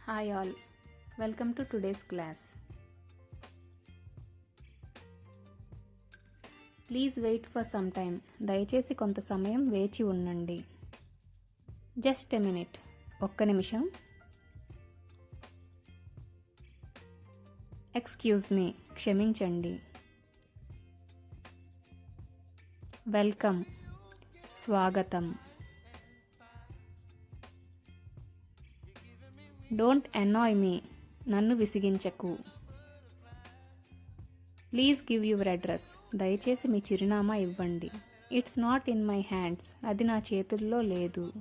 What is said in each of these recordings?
Hi all, welcome to today's class. Please wait for some time. దయచేసి కొంత సమయం వేచి ఉండండి. Just a minute. ఒక్క నిమిషం. Excuse me. క్షమించండి. Welcome. స్వాగతం. Don't annoy me. నన్ను విసిగించకు. Please give your address. దయచేసి మీ చిరునామా ఇవ్వండి. It's not in my hands. అది నా చేతుల్లో లేదు.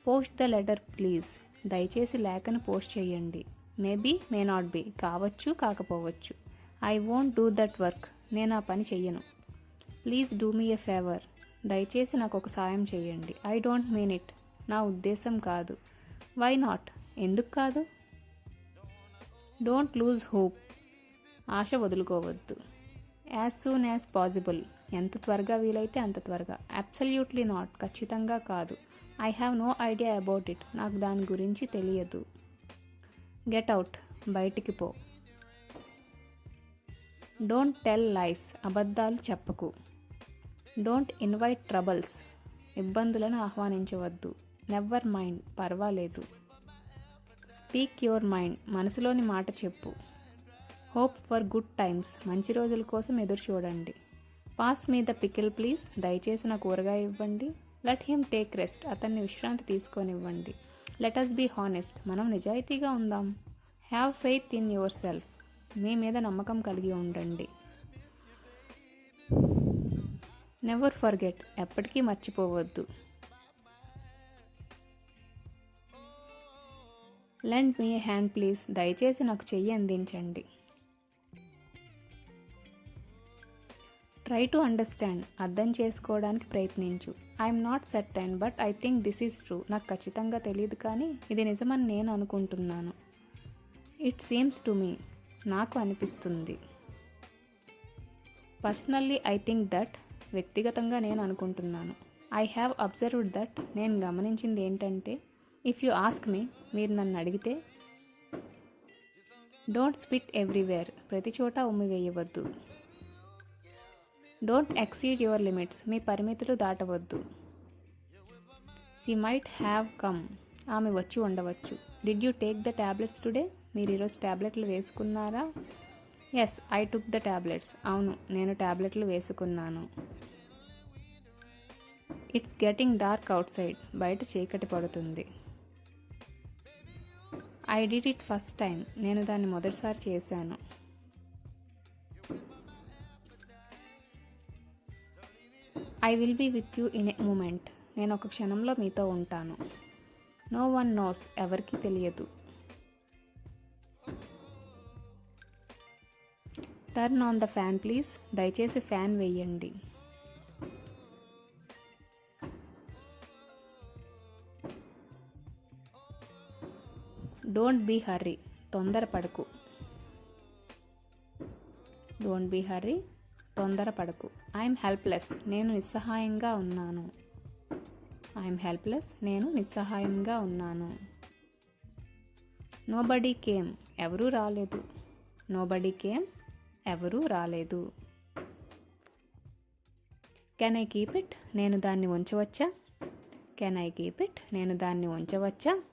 Post the letter please. దయచేసి లేఖను పోస్ట్ చేయండి. Maybe may not be. కావచ్చు కాకపోవచ్చు. I won't do that work. నేను ఆ పని చెయ్యను. Please do me a favour. దయచేసి నాకు ఒక సాయం చేయండి. I don't mean it. నా ఉద్దేశం కాదు. Why not? ఎందుకు కాదు? Don't lose hope. ఆశ వదులుకోవద్దు. As soon as possible. ఎంత త్వరగా వీలైతే అంత త్వరగా. Absolutely not. ఖచ్చితంగా కాదు. I have no idea about it. నాకు దాని గురించి తెలియదు. Get out. బయటికి పో. Don't tell lies. అబద్ధాలు చెప్పకు. Don't invite troubles. ఇబ్బందులను ఆహ్వానించవద్దు. Never mind. పర్వాలేదు. Speak your mind. మనసులోని మాట చెప్పు. Hope for good times. మంచి రోజుల కోసం ఎదురు చూడండి. Pass me the pickle please. దయచేసి నా కూరగాయ ఇవ్వండి. Let him take rest. అతన్ని విశ్రాంతి తీసుకొనివ్వండి. Let us be honest. మనం నిజాయితీగా ఉందాం. Have faith in yourself. మీ మీద నమ్మకం కలిగి ఉండండి. Never forget. ఎప్పటికీ మర్చిపోవద్దు. Lend me a hand please. దయచేసి నాకు చెయ్యి అందించండి. Try to understand. అర్థం చేసుకోవడానికి ప్రయత్నించు. I'm not certain but I think this is true. నాకు ఖచ్చితంగా తెలియదు కానీ ఇది నిజమని నేను అనుకుంటున్నాను. It seems to me. నాకు అనిపిస్తుంది. Personally I think that. వ్యక్తిగతంగా నేను అనుకుంటున్నాను. I have observed that. నేను గమనించింది ఏంటంటే, ఇఫ్ యు ఆస్క్ మీ. మీరు నన్ను అడిగితే. Don't spit everywhere. ప్రతి చోట ఉమ్మి వేయవద్దు. Don't exceed your limits. మీ పరిమితులు దాటవద్దు. She might have come. ఆమె వచ్చి ఉండవచ్చు. Did you take the tablets today. మీరు ఈరోజు టాబ్లెట్లు వేసుకున్నారా. Yes I took the tablets. అవును నేను టాబ్లెట్లు వేసుకున్నాను. It's getting dark outside. బయట చీకటి పడుతుంది. I did it first time. నేను దాన్ని మొదటిసారి చేశాను. I will be with you in a moment. నేను ఒక క్షణంలో మీతో ఉంటాను. No one knows. ఎవరికీ తెలియదు. Turn on the fan please. దయచేసి ఫ్యాన్ వేయండి. Don't be hurry. తొందరపడకు. Don't be hurry. తొందరపడకు. I'm helpless. నేను నిస్సహాయంగా ఉన్నాను. I'm helpless. నేను నిస్సహాయంగా ఉన్నాను. Nobody came. ఎవరూ రాలేదు. Nobody came. ఎవరూ రాలేదు. Can I keep it. నేను దాన్ని ఉంచవచ్చా. Can I keep it. నేను దాన్ని ఉంచవచ్చా.